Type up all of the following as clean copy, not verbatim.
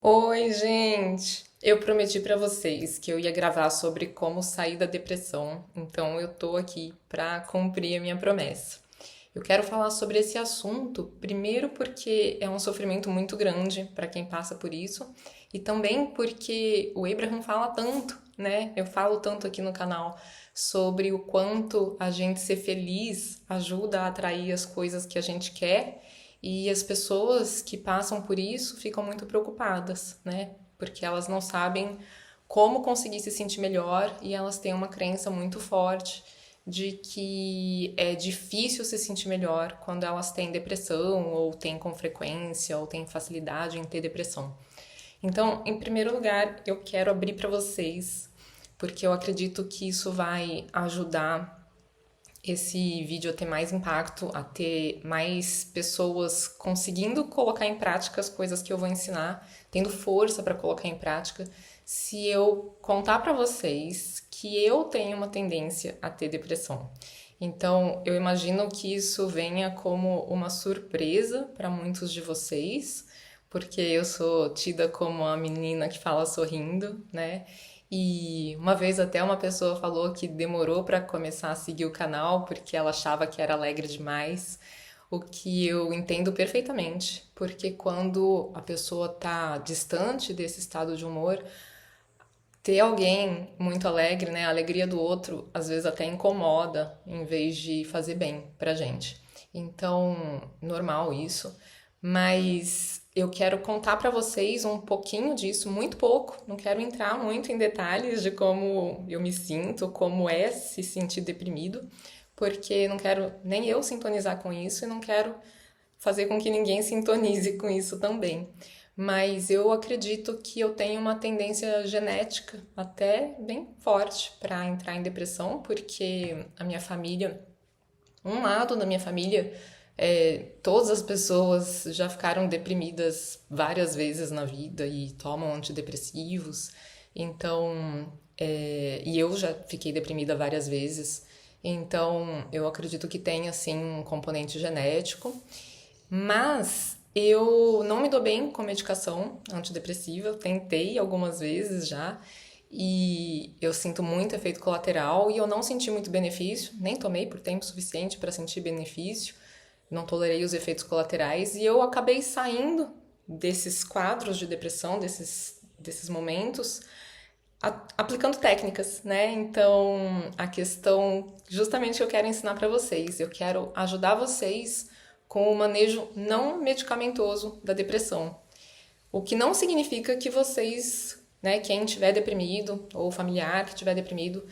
Oi, gente! Eu prometi pra vocês que eu ia gravar sobre como sair da depressão, então eu tô aqui pra cumprir a minha promessa. Eu quero falar sobre esse assunto, primeiro porque é um sofrimento muito grande para quem passa por isso, e também porque o Abraham fala tanto, né? Eu falo tanto aqui no canal sobre o quanto a gente ser feliz ajuda a atrair as coisas que a gente quer, e as pessoas que passam por isso ficam muito preocupadas, né? Porque elas não sabem como conseguir se sentir melhor e elas têm uma crença muito forte de que é difícil se sentir melhor quando elas têm depressão, ou têm com frequência, ou têm facilidade em ter depressão. Então, em primeiro lugar, eu quero abrir para vocês, porque eu acredito que isso vai ajudar esse vídeo a ter mais impacto, a ter mais pessoas conseguindo colocar em prática as coisas que eu vou ensinar, tendo força para colocar em prática, se eu contar para vocês que eu tenho uma tendência a ter depressão. Então, eu imagino que isso venha como uma surpresa para muitos de vocês, porque eu sou tida como a menina que fala sorrindo, né? E uma vez até uma pessoa falou que demorou para começar a seguir o canal porque ela achava que era alegre demais, o que eu entendo perfeitamente, porque quando a pessoa tá distante desse estado de humor, ter alguém muito alegre, né, a alegria do outro, às vezes até incomoda em vez de fazer bem pra gente. Então, normal isso, mas eu quero contar pra vocês um pouquinho disso, muito pouco, não quero entrar muito em detalhes de como eu me sinto, como é se sentir deprimido, porque não quero nem eu sintonizar com isso e não quero fazer com que ninguém sintonize com isso também. Mas eu acredito que eu tenho uma tendência genética até bem forte para entrar em depressão, porque a minha família, um lado da minha família, todas as pessoas já ficaram deprimidas várias vezes na vida e tomam antidepressivos. Então, e eu já fiquei deprimida várias vezes. Então, eu acredito que tem assim um componente genético. Mas eu não me dou bem com medicação antidepressiva, eu tentei algumas vezes já e eu sinto muito efeito colateral e eu não senti muito benefício, nem tomei por tempo suficiente para sentir benefício, não tolerei os efeitos colaterais e eu acabei saindo desses quadros de depressão, desses momentos, aplicando técnicas, né? Então, a questão justamente que eu quero ensinar para vocês, eu quero ajudar vocês com o manejo não medicamentoso da depressão. O que não significa que vocês, né, quem estiver deprimido ou familiar que estiver deprimido,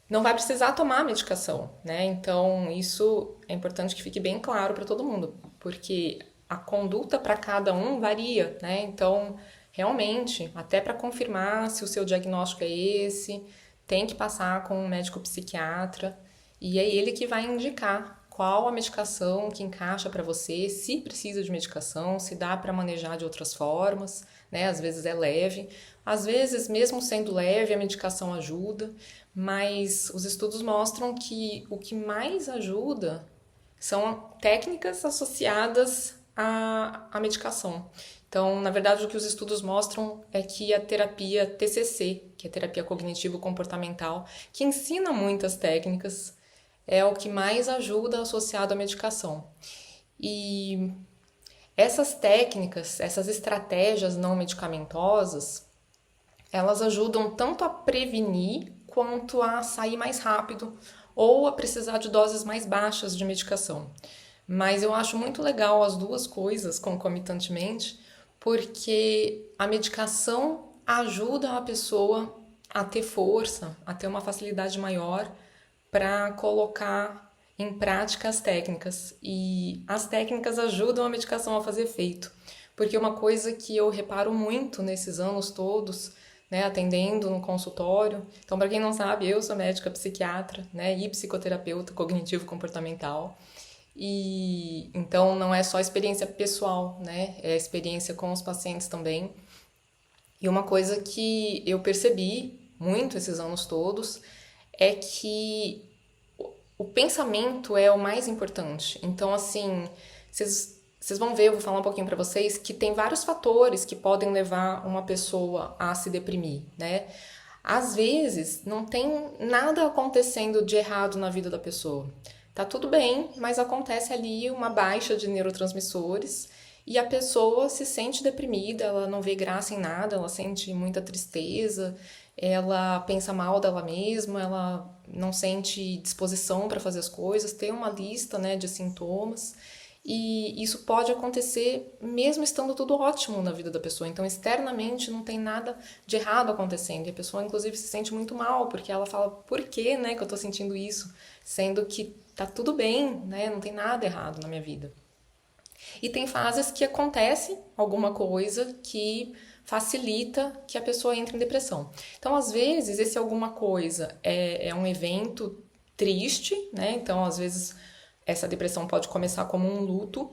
não vai precisar tomar a medicação, né? Então, isso é importante que fique bem claro para todo mundo, porque a conduta para cada um varia, né? Então, realmente, até para confirmar se o seu diagnóstico é esse, tem que passar com um médico psiquiatra e é ele que vai indicar qual a medicação que encaixa para você, se precisa de medicação, se dá para manejar de outras formas, né? Às vezes é leve, às vezes, mesmo sendo leve, a medicação ajuda, mas os estudos mostram que o que mais ajuda são técnicas associadas à medicação. Então, na verdade, o que os estudos mostram é que a terapia TCC, que é terapia cognitivo-comportamental, que ensina muitas técnicas, é o que mais ajuda associado à medicação. E essas técnicas, essas estratégias não medicamentosas, elas ajudam tanto a prevenir quanto a sair mais rápido ou a precisar de doses mais baixas de medicação. Mas eu acho muito legal as duas coisas concomitantemente, porque a medicação ajuda a pessoa a ter força, a ter uma facilidade maior para colocar em prática as técnicas. E as técnicas ajudam a medicação a fazer efeito. Porque uma coisa que eu reparo muito nesses anos todos, né, atendendo no consultório. Então, para quem não sabe, eu sou médica psiquiatra, né, e psicoterapeuta cognitivo-comportamental. E então não é só experiência pessoal, né, é experiência com os pacientes também. E uma coisa que eu percebi muito esses anos todos é que o pensamento é o mais importante. Então, assim, vocês vocês vão ver, eu vou falar um pouquinho para vocês, que tem vários fatores que podem levar uma pessoa a se deprimir, né? Às vezes, não tem nada acontecendo de errado na vida da pessoa. Tá tudo bem, mas acontece ali uma baixa de neurotransmissores e a pessoa se sente deprimida, ela não vê graça em nada, ela sente muita tristeza, ela pensa mal dela mesma, ela não sente disposição para fazer as coisas, tem uma lista, né, de sintomas. E isso pode acontecer mesmo estando tudo ótimo na vida da pessoa. Então, externamente, não tem nada de errado acontecendo. E a pessoa, inclusive, se sente muito mal, porque ela fala, por que, né, que eu tô sentindo isso? Sendo que tá tudo bem, né, não tem nada errado na minha vida. E tem fases que acontece alguma coisa que facilita que a pessoa entre em depressão. Então, às vezes, esse alguma coisa é um evento triste, né? Então, às vezes, essa depressão pode começar como um luto.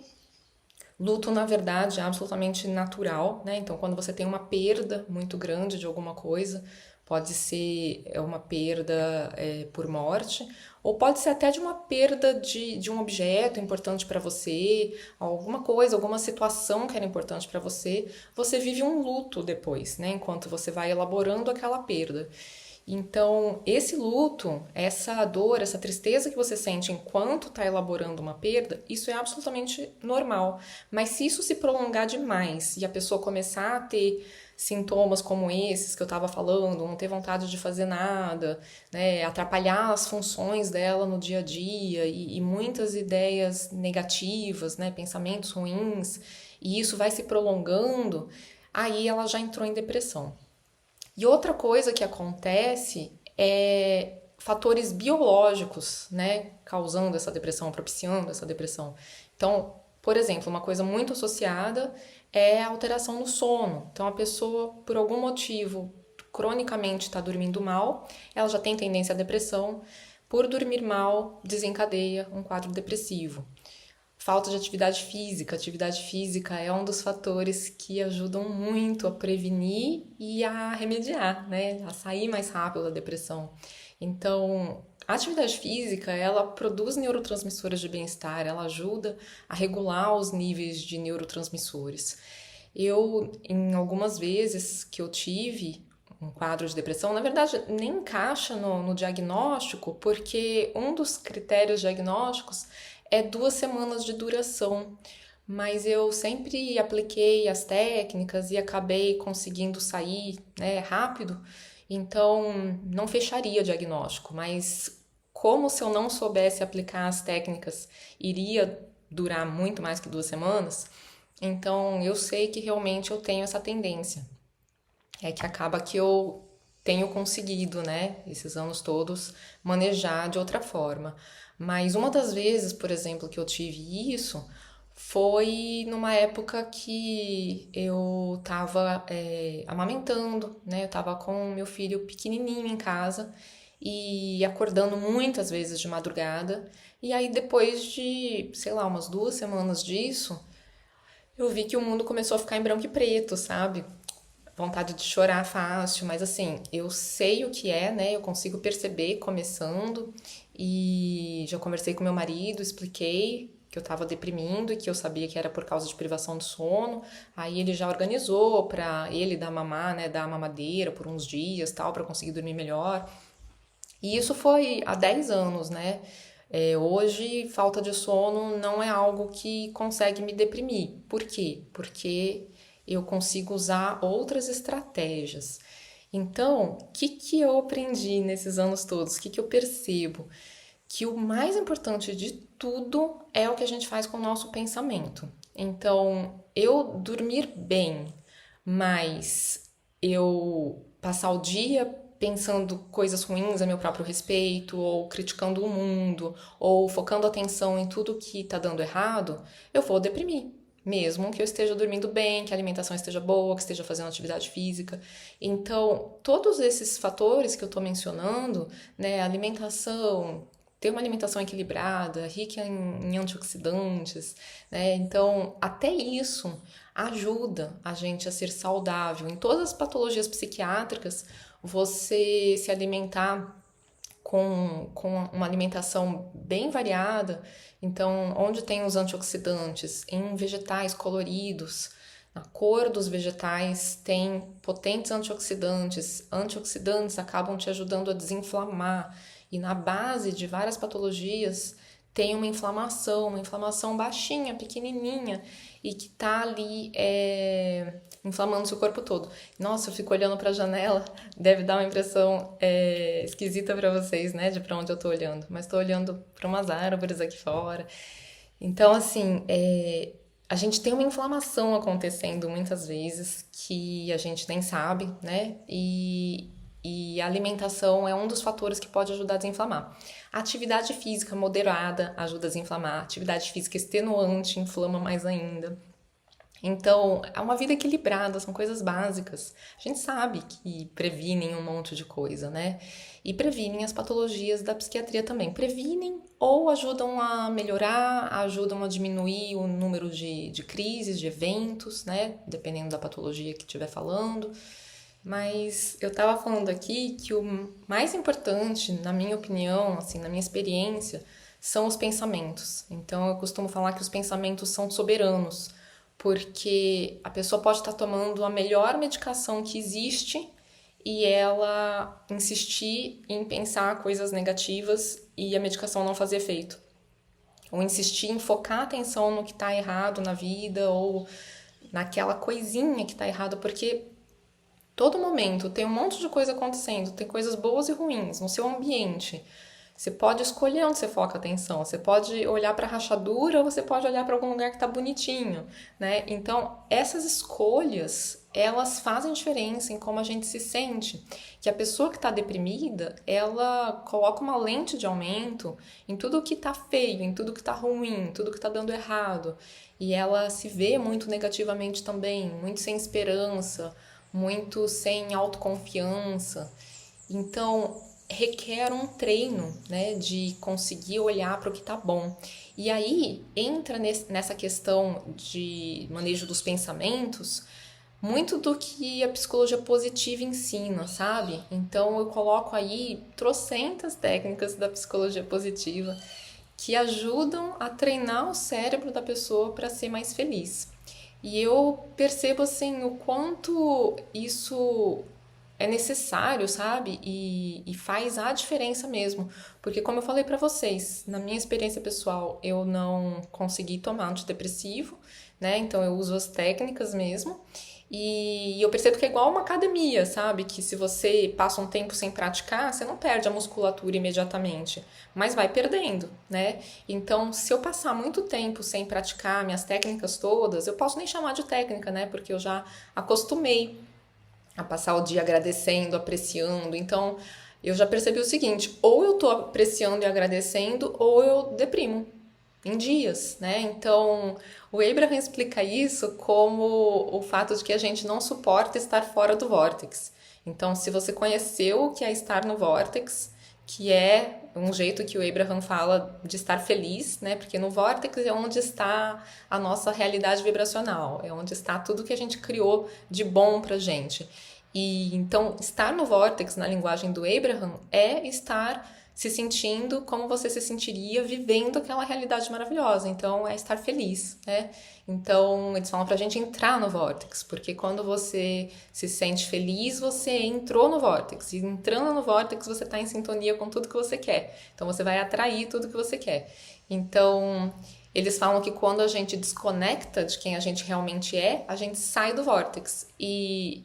Luto, na verdade, é absolutamente natural, né? Então, quando você tem uma perda muito grande de alguma coisa, pode ser uma perda por morte, ou pode ser até de uma perda de um objeto importante para você, alguma coisa, alguma situação que era importante para você, você vive um luto depois, né? Enquanto você vai elaborando aquela perda. Então, esse luto, essa dor, essa tristeza que você sente enquanto está elaborando uma perda, isso é absolutamente normal. Mas se isso se prolongar demais e a pessoa começar a ter sintomas como esses que eu estava falando, não ter vontade de fazer nada, né, atrapalhar as funções dela no dia a dia e muitas ideias negativas, né, pensamentos ruins, e isso vai se prolongando, aí ela já entrou em depressão. E outra coisa que acontece é fatores biológicos, né, causando essa depressão, propiciando essa depressão. Então, por exemplo, uma coisa muito associada é a alteração no sono. Então, a pessoa, por algum motivo, cronicamente está dormindo mal, ela já tem tendência à depressão. Por dormir mal, desencadeia um quadro depressivo. Falta de atividade física. Atividade física é um dos fatores que ajudam muito a prevenir e a remediar, né? A sair mais rápido da depressão. Então, a atividade física, ela produz neurotransmissores de bem-estar, ela ajuda a regular os níveis de neurotransmissores. Eu, em algumas vezes que eu tive um quadro de depressão, na verdade, nem encaixa no diagnóstico, porque um dos critérios diagnósticos é 2 semanas de duração, mas eu sempre apliquei as técnicas e acabei conseguindo sair, né, rápido, então não fecharia diagnóstico, mas como se eu não soubesse aplicar as técnicas, iria durar muito mais que 2 semanas, então eu sei que realmente eu tenho essa tendência. É que acaba que eu tenho conseguido, né, esses anos todos, manejar de outra forma. Mas uma das vezes, por exemplo, que eu tive isso foi numa época que eu tava amamentando, né? Eu tava com meu filho pequenininho em casa e acordando muitas vezes de madrugada. E aí, depois de, sei lá, umas 2 semanas disso, eu vi que o mundo começou a ficar em branco e preto, sabe? Vontade de chorar fácil, mas assim, eu sei o que é, né? Eu consigo perceber começando e já conversei com meu marido, expliquei que eu tava deprimindo e que eu sabia que era por causa de privação de sono. Aí ele já organizou pra ele dar mamar, né, dar a mamadeira por uns dias, tal, pra conseguir dormir melhor. E isso foi há 10 anos, né? Hoje, falta de sono não é algo que consegue me deprimir. Por quê? Porque eu consigo usar outras estratégias. Então, o que eu aprendi nesses anos todos? O que eu percebo? Que o mais importante de tudo é o que a gente faz com o nosso pensamento. Então, eu dormir bem, mas eu passar o dia pensando coisas ruins a meu próprio respeito, ou criticando o mundo, ou focando atenção em tudo que tá dando errado, eu vou deprimir. Mesmo que eu esteja dormindo bem, que a alimentação esteja boa, que esteja fazendo atividade física. Então, todos esses fatores que eu estou mencionando, né, alimentação, ter uma alimentação equilibrada, rica em antioxidantes, né, então até isso ajuda a gente a ser saudável. Em todas as patologias psiquiátricas, você se alimentar com uma alimentação bem variada. Então, onde tem os antioxidantes? Em vegetais coloridos. Na cor dos vegetais tem potentes antioxidantes. Antioxidantes acabam te ajudando a desinflamar. E na base de várias patologias tem uma inflamação baixinha, pequenininha, e que tá ali inflamando seu corpo todo. Nossa, eu fico olhando para a janela, deve dar uma impressão esquisita para vocês, né, de para onde eu tô olhando. Mas tô olhando para umas árvores aqui fora. Então, assim, a gente tem uma inflamação acontecendo muitas vezes que a gente nem sabe, né? E a alimentação é um dos fatores que pode ajudar a desinflamar. A atividade física moderada ajuda a desinflamar. A atividade física extenuante inflama mais ainda. Então, é uma vida equilibrada, são coisas básicas. A gente sabe que previnem um monte de coisa, né? E previnem as patologias da psiquiatria também. Previnem ou ajudam a melhorar, ajudam a diminuir o número de crises, de eventos, né? Dependendo da patologia que estiver falando. Mas eu estava falando aqui que o mais importante, na minha opinião, assim, na minha experiência, são os pensamentos. Então eu costumo falar que os pensamentos são soberanos, porque a pessoa pode estar tomando a melhor medicação que existe e ela insistir em pensar coisas negativas e a medicação não fazer efeito. Ou insistir em focar a atenção no que está errado na vida ou naquela coisinha que está errada, porque todo momento tem um monte de coisa acontecendo, tem coisas boas e ruins no seu ambiente. Você pode escolher onde você foca a atenção. Você pode olhar para a rachadura ou você pode olhar para algum lugar que está bonitinho, né? Então, essas escolhas, elas fazem diferença em como a gente se sente. Que a pessoa que está deprimida, ela coloca uma lente de aumento em tudo que está feio, em tudo que está ruim, em tudo que está dando errado. E ela se vê muito negativamente também, muito sem esperança, muito sem autoconfiança. Então, requer um treino, né, de conseguir olhar para o que está bom. E aí entra nessa questão de manejo dos pensamentos, muito do que a psicologia positiva ensina, sabe? Então eu coloco aí trocentas técnicas da psicologia positiva que ajudam a treinar o cérebro da pessoa para ser mais feliz. E eu percebo assim o quanto isso é necessário, sabe? E faz a diferença mesmo. Porque como eu falei pra vocês, na minha experiência pessoal, eu não consegui tomar antidepressivo, né? Então eu uso as técnicas mesmo. E eu percebo que é igual uma academia, sabe? Que se você passa um tempo sem praticar, você não perde a musculatura imediatamente, mas vai perdendo, né? Então, se eu passar muito tempo sem praticar minhas técnicas todas, eu posso nem chamar de técnica, né? Porque eu já acostumei a passar o dia agradecendo, apreciando. Então, eu já percebi o seguinte, ou eu tô apreciando e agradecendo, ou eu deprimo em dias, né? Então, o Abraham explica isso como o fato de que a gente não suporta estar fora do vórtex. Então, se você conheceu o que é estar no vórtex, que é um jeito que o Abraham fala de estar feliz, né? Porque no vórtex é onde está a nossa realidade vibracional, é onde está tudo que a gente criou de bom pra gente. E então, estar no vórtex, na linguagem do Abraham, é estar se sentindo como você se sentiria vivendo aquela realidade maravilhosa. Então, é estar feliz, né? Então, eles falam pra gente entrar no vórtex, porque quando você se sente feliz, você entrou no vórtex. E entrando no vórtex, você tá em sintonia com tudo que você quer. Então, você vai atrair tudo que você quer. Então, eles falam que quando a gente desconecta de quem a gente realmente é, a gente sai do vórtex. E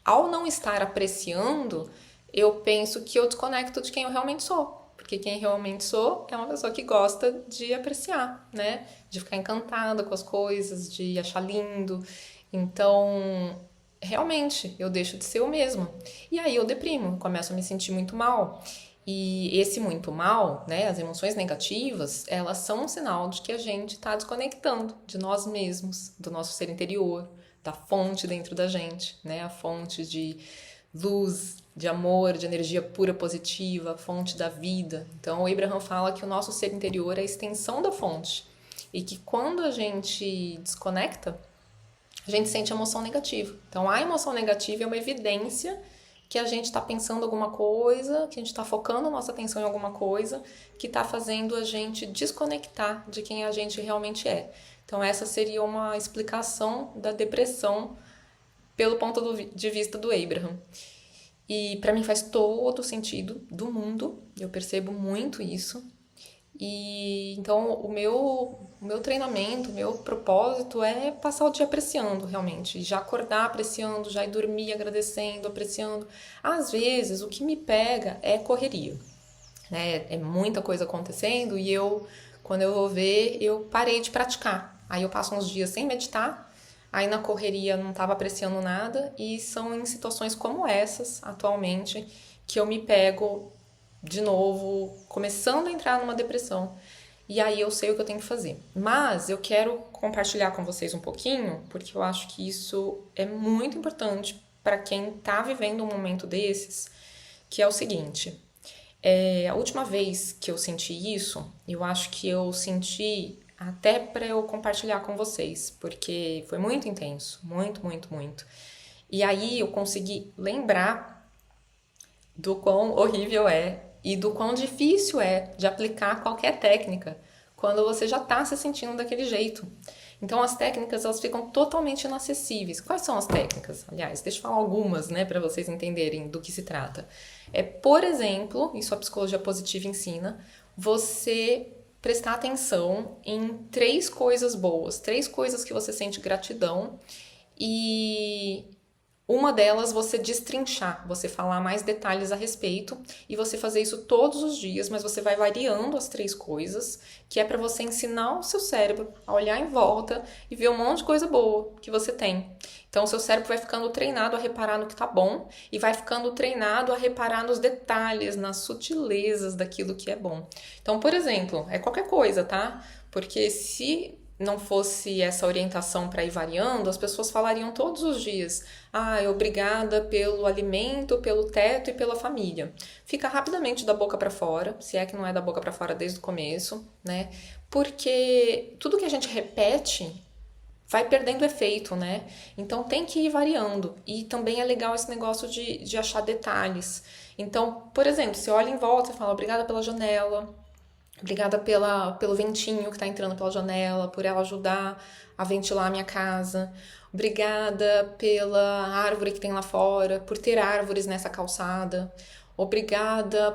ao não estar apreciando, eu penso que eu desconecto de quem eu realmente sou. Porque quem realmente sou é uma pessoa que gosta de apreciar, né? De ficar encantada com as coisas, de achar lindo. Então, realmente, eu deixo de ser eu mesma. E aí eu deprimo, começo a me sentir muito mal. E esse muito mal, né, as emoções negativas, elas são um sinal de que a gente está desconectando de nós mesmos, do nosso ser interior, da fonte dentro da gente, né? A fonte de luz, de amor, de energia pura positiva, a fonte da vida. Então, o Abraham fala que o nosso ser interior é a extensão da fonte e que quando a gente desconecta, a gente sente emoção negativa. Então, a emoção negativa é uma evidência que a gente está pensando alguma coisa, que a gente está focando a nossa atenção em alguma coisa que está fazendo a gente desconectar de quem a gente realmente é. Então essa seria uma explicação da depressão pelo ponto de vista do Abraham. E para mim faz todo o sentido do mundo, eu percebo muito isso. E então o meu treinamento, o meu propósito é passar o dia apreciando realmente, já acordar apreciando, já ir dormir agradecendo, apreciando. Às vezes o que me pega é correria, né? É muita coisa acontecendo e quando eu vou ver, eu parei de praticar. Aí eu passo uns dias sem meditar, aí na correria não estava apreciando nada e são em situações como essas, atualmente, que eu me pego de novo, começando a entrar numa depressão. E aí eu sei o que eu tenho que fazer. Mas eu quero compartilhar com vocês um pouquinho, porque eu acho que isso é muito importante para quem está vivendo um momento desses, que é o seguinte. A última vez que eu senti isso, eu acho que eu senti até para eu compartilhar com vocês, porque foi muito intenso, muito, muito, muito. E aí eu consegui lembrar do quão horrível é e do quão difícil é de aplicar qualquer técnica quando você já está se sentindo daquele jeito. Então as técnicas elas ficam totalmente inacessíveis. Quais são as técnicas? Aliás, deixa eu falar algumas, né, para vocês entenderem do que se trata. Por exemplo, isso a psicologia positiva ensina, você prestar atenção em 3 coisas boas, 3 coisas que você sente gratidão e uma delas você destrinchar, você falar mais detalhes a respeito e você fazer isso todos os dias, mas você vai variando as 3 coisas, que é para você ensinar o seu cérebro a olhar em volta e ver um monte de coisa boa que você tem. Então o seu cérebro vai ficando treinado a reparar no que tá bom e vai ficando treinado a reparar nos detalhes, nas sutilezas daquilo que é bom. Então, por exemplo, é qualquer coisa, tá? Porque se não fosse essa orientação para ir variando, as pessoas falariam todos os dias: obrigada pelo alimento, pelo teto e pela família. Fica rapidamente da boca para fora, se é que não é da boca para fora desde o começo, né? Porque tudo que a gente repete vai perdendo efeito, né? Então tem que ir variando. E também é legal esse negócio de achar detalhes. Então, por exemplo, você olha em volta e fala: obrigada pela janela, obrigada pelo ventinho que está entrando pela janela, por ela ajudar a ventilar a minha casa. Obrigada pela árvore que tem lá fora, por ter árvores nessa calçada. Obrigada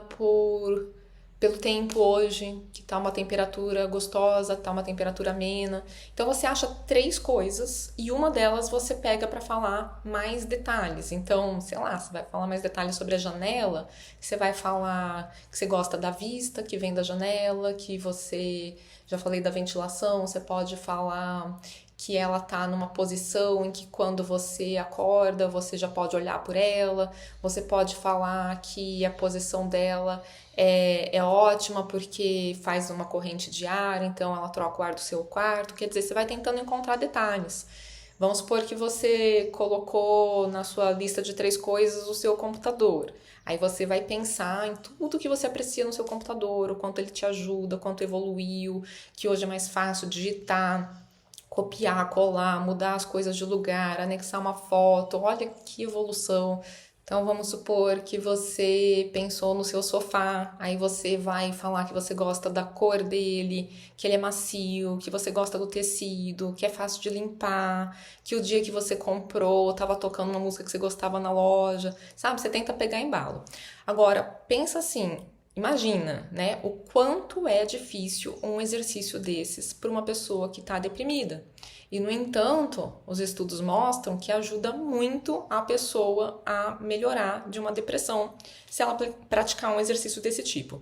pelo tempo hoje, que tá uma temperatura gostosa, tá uma temperatura amena. Então você acha 3 coisas e uma delas você pega para falar mais detalhes. Então, sei lá, você vai falar mais detalhes sobre a janela, você vai falar que você gosta da vista que vem da janela, que você, já falei da ventilação, você pode falar que ela tá numa posição em que quando você acorda, você já pode olhar por ela, você pode falar que a posição dela é ótima porque faz uma corrente de ar, então ela troca o ar do seu quarto, quer dizer, você vai tentando encontrar detalhes. Vamos supor que você colocou na sua lista de 3 coisas o seu computador. Aí você vai pensar em tudo que você aprecia no seu computador, o quanto ele te ajuda, o quanto evoluiu, que hoje é mais fácil digitar, copiar, colar, mudar as coisas de lugar, anexar uma foto, olha que evolução. Então vamos supor que você pensou no seu sofá, aí você vai falar que você gosta da cor dele, que ele é macio, que você gosta do tecido, que é fácil de limpar, que o dia que você comprou estava tocando uma música que você gostava na loja, sabe? Você tenta pegar embalo. Agora, pensa assim, imagina, né, o quanto é difícil um exercício desses para uma pessoa que está deprimida. E, no entanto, os estudos mostram que ajuda muito a pessoa a melhorar de uma depressão se ela praticar um exercício desse tipo.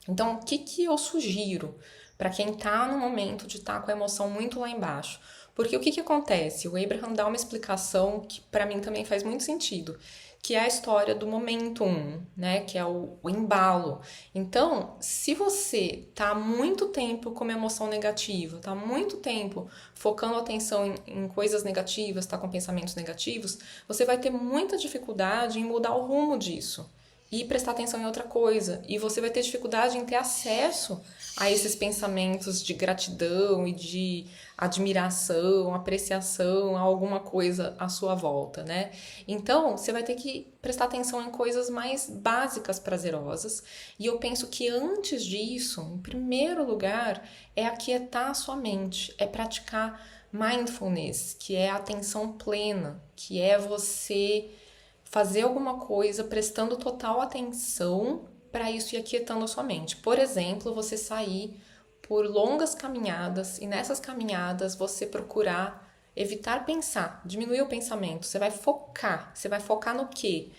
Então, o que eu sugiro para quem está no momento de estar com a emoção muito lá embaixo? Porque o que acontece? O Abraham dá uma explicação que para mim também faz muito sentido, que é a história do momentum, né? Que é o embalo. Então, se você tá há muito tempo com uma emoção negativa, tá há muito tempo focando a atenção em coisas negativas, tá com pensamentos negativos, você vai ter muita dificuldade em mudar o rumo disso. e prestar atenção em outra coisa. E você vai ter dificuldade em ter acesso a esses pensamentos de gratidão e de admiração, apreciação a alguma coisa à sua volta, né? Então, você vai ter que prestar atenção em coisas mais básicas, prazerosas. E eu penso que antes disso, em primeiro lugar, é aquietar a sua mente, é praticar mindfulness, que é a atenção plena, que é você fazer alguma coisa prestando total atenção para isso e aquietando a sua mente. Por exemplo, você sair por longas caminhadas e nessas caminhadas você procurar evitar pensar, diminuir o pensamento. Você vai focar no quê?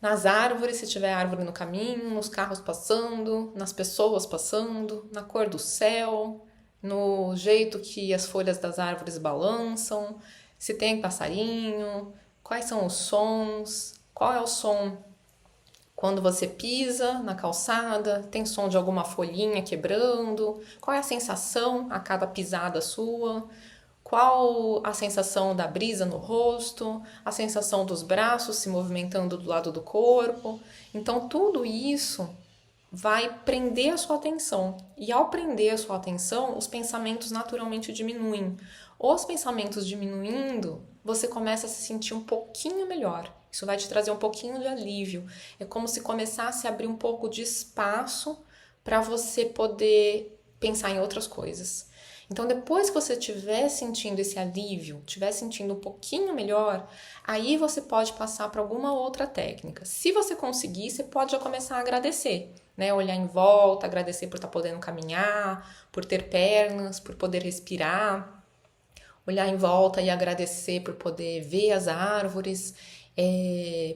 Nas árvores, se tiver árvore no caminho, nos carros passando, nas pessoas passando, na cor do céu, no jeito que as folhas das árvores balançam, se tem passarinho, quais são os sons, qual é o som quando você pisa na calçada, tem som de alguma folhinha quebrando, qual é a sensação a cada pisada sua, qual a sensação da brisa no rosto, a sensação dos braços se movimentando do lado do corpo. Então, tudo isso vai prender a sua atenção. E ao prender a sua atenção, os pensamentos naturalmente diminuem. Os pensamentos diminuindo, você começa a se sentir um pouquinho melhor. Isso vai te trazer um pouquinho de alívio. É como se começasse a abrir um pouco de espaço para você poder pensar em outras coisas. Então, depois que você estiver sentindo esse alívio, estiver sentindo um pouquinho melhor, aí você pode passar para alguma outra técnica. Se você conseguir, você pode já começar a agradecer, né? Olhar em volta, agradecer por estar podendo caminhar, por ter pernas, por poder respirar. Olhar em volta e agradecer por poder ver as árvores,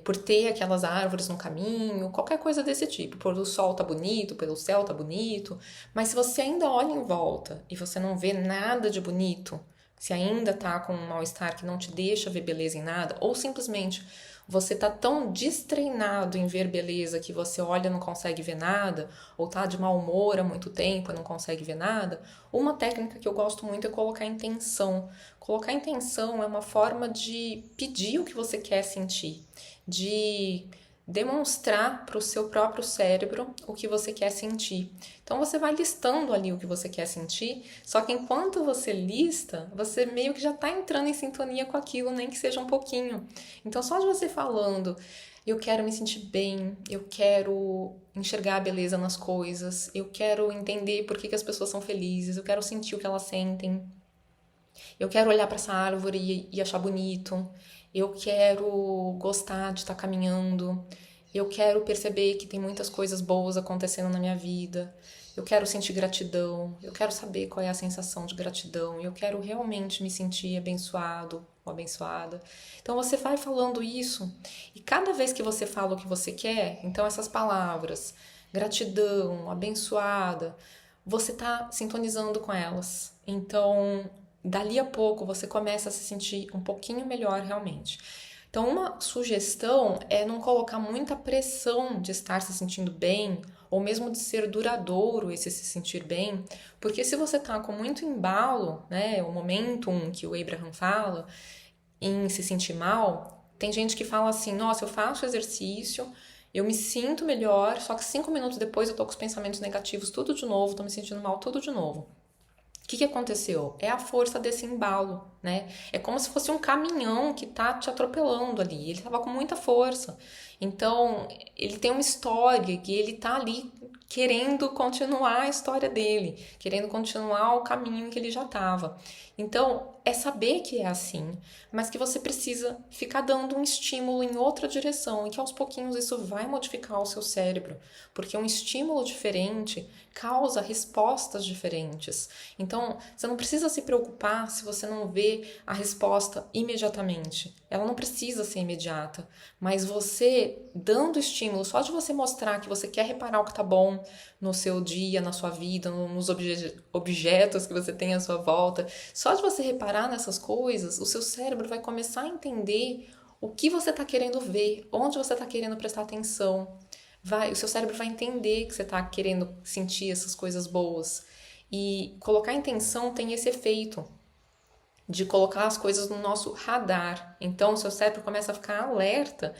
por ter aquelas árvores no caminho, qualquer coisa desse tipo. Por o sol tá bonito, pelo céu tá bonito. Mas se você ainda olha em volta e você não vê nada de bonito, se ainda tá com um mal-estar que não te deixa ver beleza em nada, ou simplesmente você tá tão destreinado em ver beleza que você olha e não consegue ver nada, ou tá de mau humor há muito tempo e não consegue ver nada, uma técnica que eu gosto muito é colocar intenção. Colocar intenção é uma forma de pedir o que você quer sentir, de demonstrar para o seu próprio cérebro o que você quer sentir. Então você vai listando ali o que você quer sentir, só que enquanto você lista, você meio que já está entrando em sintonia com aquilo, nem que seja um pouquinho. Então só de você falando, eu quero me sentir bem, eu quero enxergar a beleza nas coisas, eu quero entender por que as pessoas são felizes, eu quero sentir o que elas sentem, eu quero olhar para essa árvore e achar bonito. Eu quero gostar de estar caminhando. Eu quero perceber que tem muitas coisas boas acontecendo na minha vida. Eu quero sentir gratidão. Eu quero saber qual é a sensação de gratidão. Eu quero realmente me sentir abençoado ou abençoada. Então você vai falando isso e cada vez que você fala o que você quer, então essas palavras, gratidão, abençoada, você está sintonizando com elas. Então dali a pouco você começa a se sentir um pouquinho melhor realmente. Então, uma sugestão é não colocar muita pressão de estar se sentindo bem, ou mesmo de ser duradouro esse se sentir bem, porque se você tá com muito embalo, né, o momentum que o Abraham fala, em se sentir mal, tem gente que fala assim, nossa, eu faço exercício, eu me sinto melhor, só que 5 minutos depois eu tô com os pensamentos negativos tudo de novo, tô me sentindo mal tudo de novo. O que aconteceu? É a força desse embalo, né? É como se fosse um caminhão que tá te atropelando ali. Ele tava com muita força. Então, ele tem uma história que ele tá ali querendo continuar a história dele, querendo continuar o caminho que ele já tava. Então, é saber que é assim, mas que você precisa ficar dando um estímulo em outra direção e que aos pouquinhos isso vai modificar o seu cérebro, porque um estímulo diferente causa respostas diferentes. Então, você não precisa se preocupar se você não vê a resposta imediatamente. Ela não precisa ser imediata, mas você dando estímulo, só de você mostrar que você quer reparar o que tá bom no seu dia, na sua vida, nos objetos que você tem à sua volta, só de você reparar nessas coisas, o seu cérebro vai começar a entender o que você está querendo ver, onde você está querendo prestar atenção. O seu cérebro vai entender que você está querendo sentir essas coisas boas. E colocar intenção tem esse efeito de colocar as coisas no nosso radar. Então, o seu cérebro começa a ficar alerta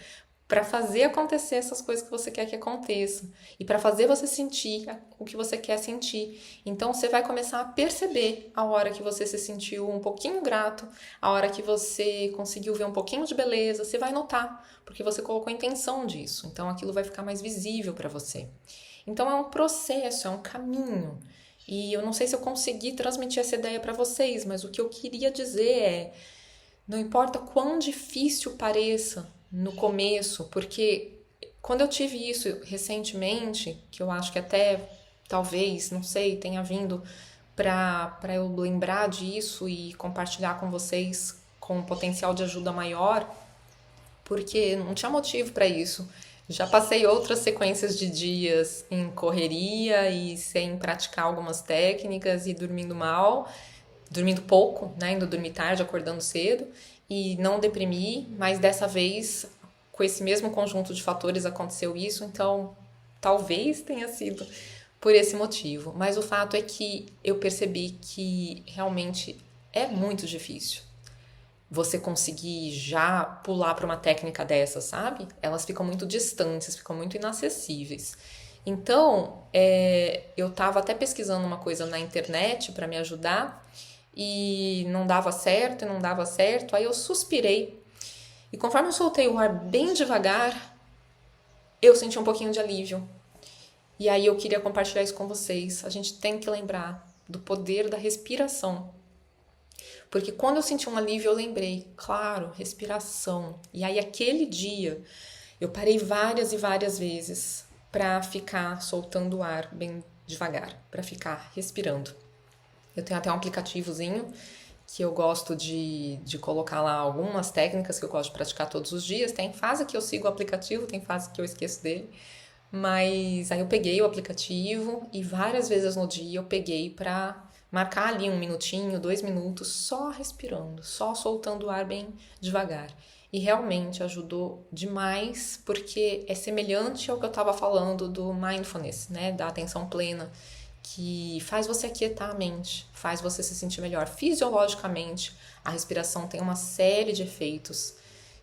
para fazer acontecer essas coisas que você quer que aconteça e para fazer você sentir o que você quer sentir. Então você vai começar a perceber a hora que você se sentiu um pouquinho grato, a hora que você conseguiu ver um pouquinho de beleza, você vai notar, porque você colocou a intenção disso. Então aquilo vai ficar mais visível para você. Então é um processo, é um caminho. E eu não sei se eu consegui transmitir essa ideia para vocês, mas o que eu queria dizer é: não importa quão difícil pareça no começo, porque quando eu tive isso recentemente, que eu acho que até talvez, não sei, tenha vindo para eu lembrar disso e compartilhar com vocês com um potencial de ajuda maior, porque não tinha motivo para isso. Já passei outras sequências de dias em correria e sem praticar algumas técnicas e dormindo mal, dormindo pouco, né? Indo dormir tarde, acordando cedo, e não deprimi, mas dessa vez, com esse mesmo conjunto de fatores, aconteceu isso, então talvez tenha sido por esse motivo. Mas o fato é que eu percebi que realmente é muito difícil você conseguir já pular para uma técnica dessa, sabe? Elas ficam muito distantes, ficam muito inacessíveis. Então, eu estava até pesquisando uma coisa na internet para me ajudar e não dava certo, e não dava certo. Aí eu suspirei e conforme eu soltei o ar bem devagar, eu senti um pouquinho de alívio. E aí eu queria compartilhar isso com vocês. A gente tem que lembrar do poder da respiração. Porque quando eu senti um alívio, eu lembrei, claro, respiração. E aí aquele dia eu parei várias e várias vezes para ficar soltando o ar bem devagar, para ficar respirando. Eu tenho até um aplicativozinho que eu gosto de colocar lá algumas técnicas que eu gosto de praticar todos os dias. Tem fase que eu sigo o aplicativo, tem fase que eu esqueço dele. Mas aí eu peguei o aplicativo e várias vezes no dia eu peguei para marcar ali 1 minutinho, 2 minutos, só respirando, só soltando o ar bem devagar. E realmente ajudou demais, porque é semelhante ao que eu estava falando do mindfulness, né? Da atenção plena, que faz você aquietar a mente, faz você se sentir melhor. Fisiologicamente, a respiração tem uma série de efeitos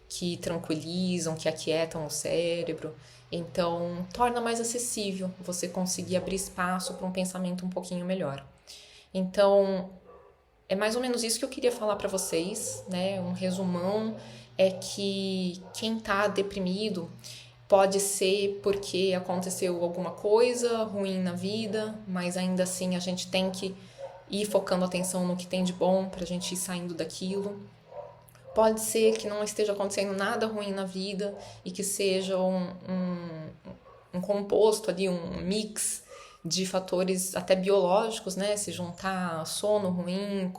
que tranquilizam, que aquietam o cérebro. Então, torna mais acessível você conseguir abrir espaço para um pensamento um pouquinho melhor. Então, é mais ou menos isso que eu queria falar para vocês, né? Um resumão é que quem está deprimido pode ser porque aconteceu alguma coisa ruim na vida, mas ainda assim a gente tem que ir focando a atenção no que tem de bom para a gente ir saindo daquilo. Pode ser que não esteja acontecendo nada ruim na vida e que seja um composto ali, um mix de fatores até biológicos, né? Se juntar sono ruim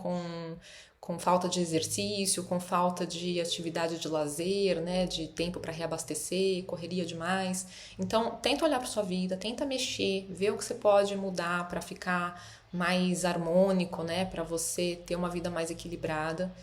com falta de exercício, com falta de atividade de lazer, né? De tempo para reabastecer, correria demais. Então, tenta olhar para sua vida, tenta mexer, ver o que você pode mudar para ficar mais harmônico, né? Para você ter uma vida mais equilibrada.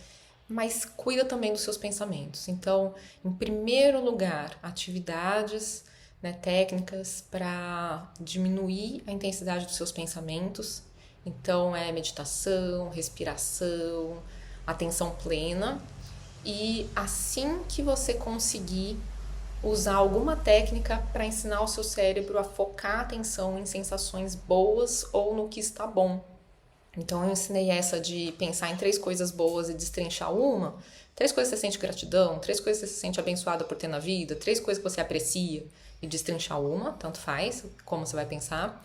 Mas cuida também dos seus pensamentos. Então, em primeiro lugar, atividades, né, técnicas para diminuir a intensidade dos seus pensamentos. Então, é meditação, respiração, atenção plena. E assim que você conseguir usar alguma técnica para ensinar o seu cérebro a focar a atenção em sensações boas ou no que está bom. Então eu ensinei essa de pensar em 3 coisas boas e destrinchar uma. 3 coisas que você sente gratidão, 3 coisas que você se sente abençoada por ter na vida, 3 coisas que você aprecia e destrinchar uma, tanto faz, como você vai pensar.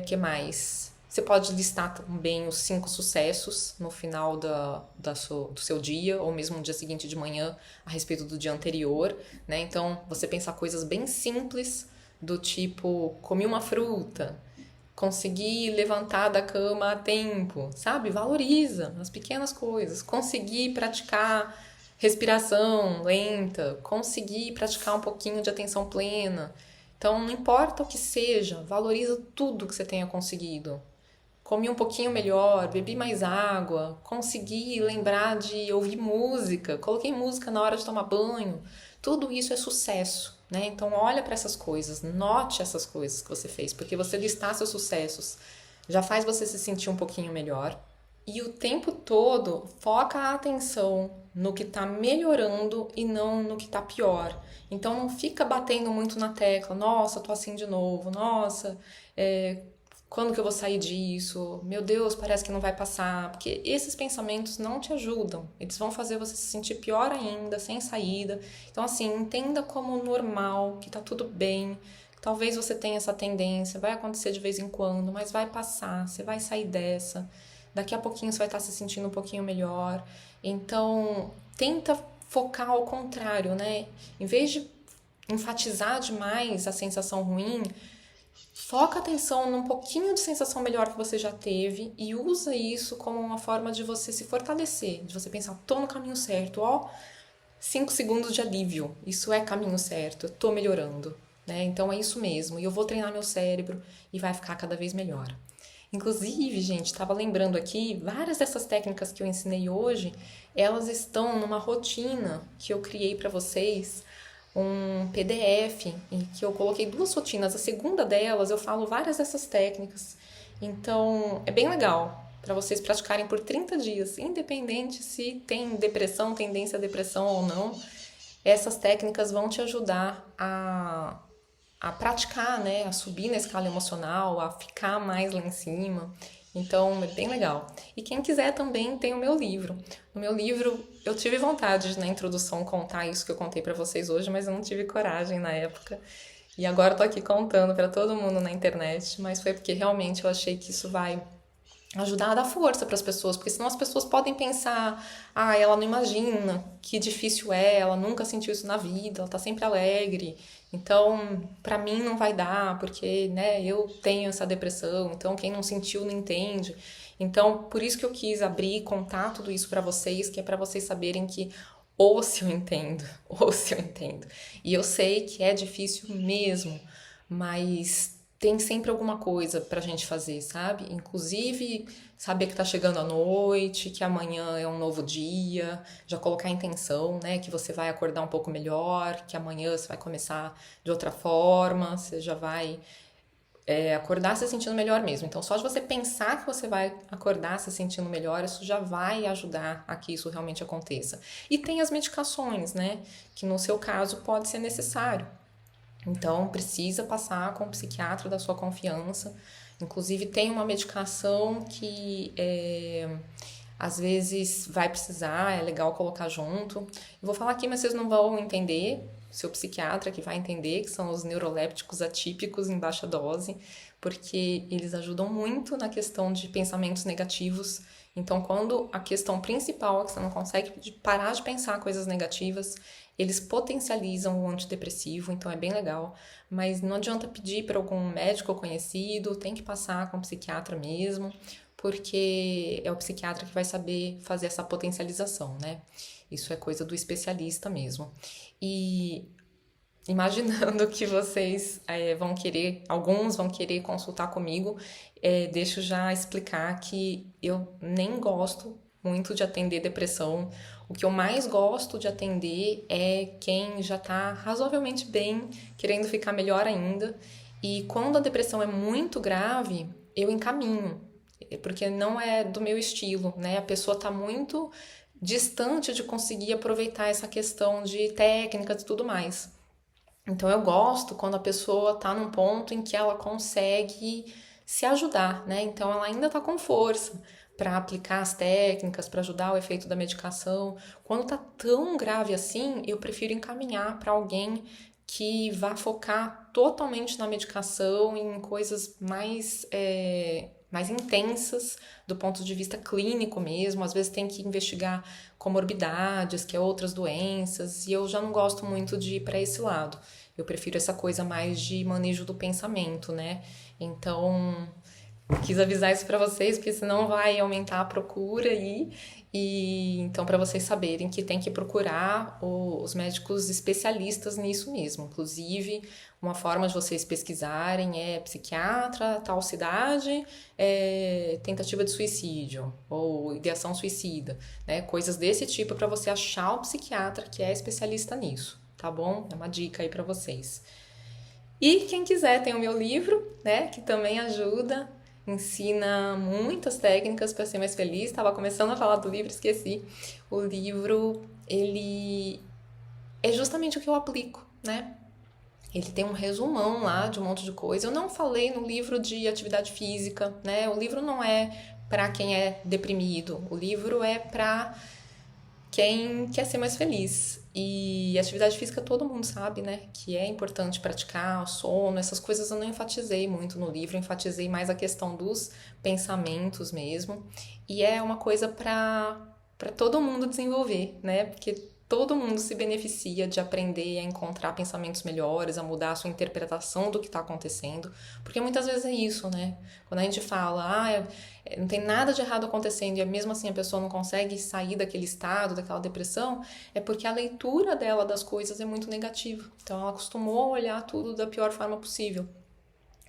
O que mais? Você pode listar também os 5 sucessos no final do seu dia, ou mesmo no dia seguinte de manhã, a respeito do dia anterior, né? Então, você pensar coisas bem simples, do tipo, comi uma fruta, consegui levantar da cama a tempo, sabe? Valoriza as pequenas coisas. Consegui praticar respiração lenta, consegui praticar um pouquinho de atenção plena. Então, não importa o que seja, valoriza tudo que você tenha conseguido. Comi um pouquinho melhor, bebi mais água, consegui lembrar de ouvir música, coloquei música na hora de tomar banho. Tudo isso é sucesso, né? Então olha para essas coisas, note essas coisas que você fez, porque você listar seus sucessos já faz você se sentir um pouquinho melhor. e o tempo todo foca a atenção no que tá melhorando e não no que tá pior. Então não fica batendo muito na tecla, nossa, tô assim de novo, nossa, quando que eu vou sair disso? Meu Deus, parece que não vai passar. Porque esses pensamentos não te ajudam. Eles vão fazer você se sentir pior ainda, sem saída. Então, assim, entenda como normal, que tá tudo bem. Talvez você tenha essa tendência, vai acontecer de vez em quando, mas vai passar, você vai sair dessa. Daqui a pouquinho você vai estar se sentindo um pouquinho melhor. Então, tenta focar ao contrário, né? Em vez de enfatizar demais a sensação ruim, foca a atenção num pouquinho de sensação melhor que você já teve e usa isso como uma forma de você se fortalecer, de você pensar, tô no caminho certo, ó, 5 segundos de alívio, isso é caminho certo, eu tô melhorando, né? Então é isso mesmo, e eu vou treinar meu cérebro e vai ficar cada vez melhor. Inclusive, gente, estava lembrando aqui, várias dessas técnicas que eu ensinei hoje, elas estão numa rotina que eu criei para vocês, um PDF em que eu coloquei 2 rotinas. A segunda delas eu falo várias dessas técnicas. Então, é bem legal para vocês praticarem por 30 dias, independente se tem depressão, tendência à depressão ou não. Essas técnicas vão te ajudar a praticar, né? A subir na escala emocional, a ficar mais lá em cima. Então, é bem legal. E quem quiser também tem o meu livro. No meu livro, eu tive vontade de, na introdução, contar isso que eu contei pra vocês hoje, mas eu não tive coragem na época. E agora eu tô aqui contando pra todo mundo na internet, mas foi porque realmente eu achei que isso vai ajudar a dar força para as pessoas, porque senão as pessoas podem pensar, ah, ela não imagina que difícil é, ela nunca sentiu isso na vida, ela tá sempre alegre, então para mim não vai dar, porque, né, eu tenho essa depressão, então quem não sentiu não entende. Então, por isso que eu quis abrir e contar tudo isso para vocês, que é para vocês saberem que ou se eu entendo, ou se eu entendo. E eu sei que é difícil mesmo, mas tem sempre alguma coisa pra gente fazer, sabe? Inclusive, saber que tá chegando a noite, que amanhã é um novo dia, já colocar a intenção, né? Que você vai acordar um pouco melhor, que amanhã você vai começar de outra forma, você já vai acordar se sentindo melhor mesmo. Então, só de você pensar que você vai acordar se sentindo melhor, isso já vai ajudar a que isso realmente aconteça. E tem as medicações, né? Que no seu caso pode ser necessário. Então, precisa passar com o psiquiatra da sua confiança. Inclusive, tem uma medicação que às vezes vai precisar, é legal colocar junto. Eu vou falar aqui, mas vocês não vão entender. Seu psiquiatra que vai entender, que são os neurolépticos atípicos em baixa dose, porque eles ajudam muito na questão de pensamentos negativos. Então, quando a questão principal é que você não consegue parar de pensar coisas negativas, eles potencializam o antidepressivo, então é bem legal. Mas não adianta pedir para algum médico conhecido, tem que passar com o psiquiatra mesmo, porque é o psiquiatra que vai saber fazer essa potencialização, né? Isso é coisa do especialista mesmo. E imaginando que vocês vão querer, alguns vão querer consultar comigo, deixo já explicar que eu nem gosto muito de atender depressão. O que eu mais gosto de atender é quem já está razoavelmente bem, querendo ficar melhor ainda. E quando a depressão é muito grave, eu encaminho, porque não é do meu estilo, né? A pessoa está muito distante de conseguir aproveitar essa questão de técnicas e tudo mais. Então eu gosto quando a pessoa está num ponto em que ela consegue se ajudar, né? Então ela ainda está com força para aplicar as técnicas, para ajudar o efeito da medicação. Quando tá tão grave assim, eu prefiro encaminhar para alguém que vá focar totalmente na medicação, em coisas mais intensas do ponto de vista clínico mesmo. Às vezes tem que investigar comorbidades, que é outras doenças, e eu já não gosto muito de ir para esse lado. Eu prefiro essa coisa mais de manejo do pensamento, né? Então, quis avisar isso para vocês, porque senão vai aumentar a procura aí. E então, para vocês saberem que tem que procurar os médicos especialistas nisso mesmo. Inclusive, uma forma de vocês pesquisarem é psiquiatra, tal cidade, tentativa de suicídio ou ideação suicida, né? Coisas desse tipo para você achar o psiquiatra que é especialista nisso, tá bom? É uma dica aí para vocês. E quem quiser tem o meu livro, né? Que também ajuda. ensina muitas técnicas para ser mais feliz. Estava começando a falar do livro, esqueci. O livro, ele é justamente o que eu aplico, né? Ele tem um resumão lá de um monte de coisa. Eu não falei no livro de atividade física, né? O livro não é para quem é deprimido. O livro é para quem quer ser mais feliz. E atividade física todo mundo sabe, né? Que é importante praticar, o sono, essas coisas eu não enfatizei muito no livro, eu enfatizei mais a questão dos pensamentos mesmo. E é uma coisa para todo mundo desenvolver, né? Porque todo mundo se beneficia de aprender a encontrar pensamentos melhores, a mudar a sua interpretação do que está acontecendo. Porque muitas vezes é isso, né? Quando a gente fala, não tem nada de errado acontecendo e mesmo assim a pessoa não consegue sair daquele estado, daquela depressão, é porque a leitura dela das coisas é muito negativa. Então ela acostumou a olhar tudo da pior forma possível.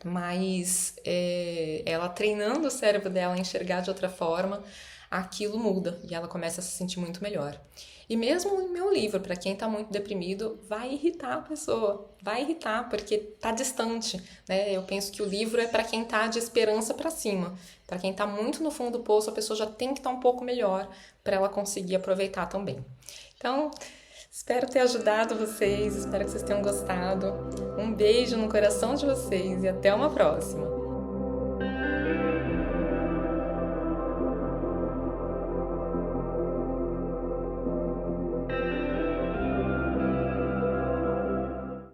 Mas ela treinando o cérebro dela a enxergar de outra forma, aquilo muda e ela começa a se sentir muito melhor. E mesmo o meu livro, para quem está muito deprimido, vai irritar a pessoa, vai irritar porque está distante, né? Eu penso que o livro é para quem está de esperança para cima, para quem está muito no fundo do poço, a pessoa já tem que estar um pouco melhor para ela conseguir aproveitar também. Então, espero ter ajudado vocês, espero que vocês tenham gostado. Um beijo no coração de vocês e até uma próxima!